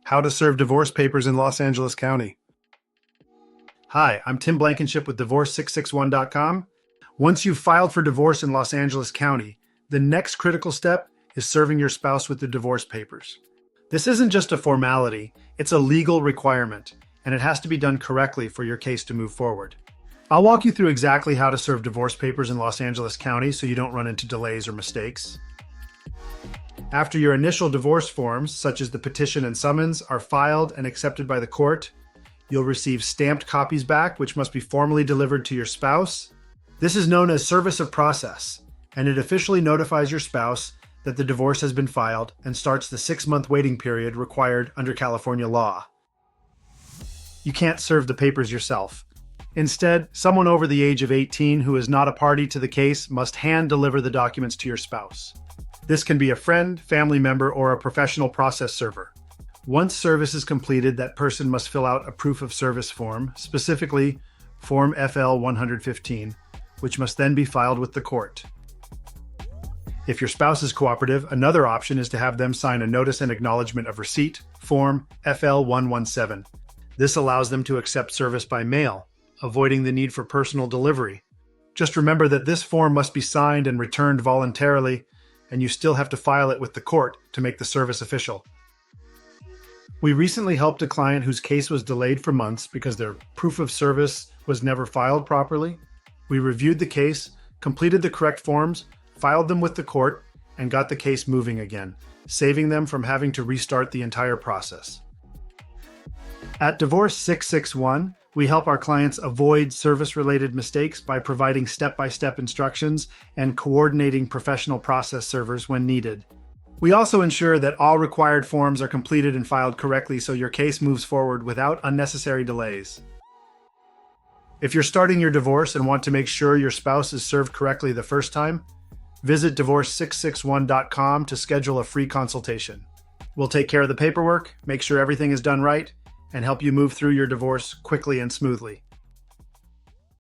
How to serve divorce papers in Los Angeles County. Hi, I'm Tim Blankenship with Divorce661.com. Once you've filed for divorce in Los Angeles County, the next critical step is serving your spouse with the divorce papers. This isn't just a formality, it's a legal requirement, and it has to be done correctly for your case to move forward. I'll walk you through exactly how to serve divorce papers in Los Angeles County so you don't run into delays or mistakes. After your initial divorce forms, such as the petition and summons, are filed and accepted by the court, you'll receive stamped copies back, which must be formally delivered to your spouse. This is known as service of process, and it officially notifies your spouse that the divorce has been filed and starts the 6-month waiting period required under California law. You can't serve the papers yourself. Instead, someone over the age of 18 who is not a party to the case must hand deliver the documents to your spouse. This can be a friend, family member, or a professional process server. Once service is completed, that person must fill out a proof of service form, specifically Form FL 115, which must then be filed with the court. If your spouse is cooperative, another option is to have them sign a notice and acknowledgment of receipt, Form FL 117. This allows them to accept service by mail, avoiding the need for personal delivery. Just remember that this form must be signed and returned voluntarily, and you still have to file it with the court to make the service official. We recently helped a client whose case was delayed for months because their proof of service was never filed properly. We reviewed the case, completed the correct forms, filed them with the court, and got the case moving again, saving them from having to restart the entire process. At Divorce 661, we help our clients avoid service-related mistakes by providing step-by-step instructions and coordinating professional process servers when needed. We also ensure that all required forms are completed and filed correctly so your case moves forward without unnecessary delays. If you're starting your divorce and want to make sure your spouse is served correctly the first time, visit Divorce661.com to schedule a free consultation. We'll take care of the paperwork, make sure everything is done right, and help you move through your divorce quickly and smoothly.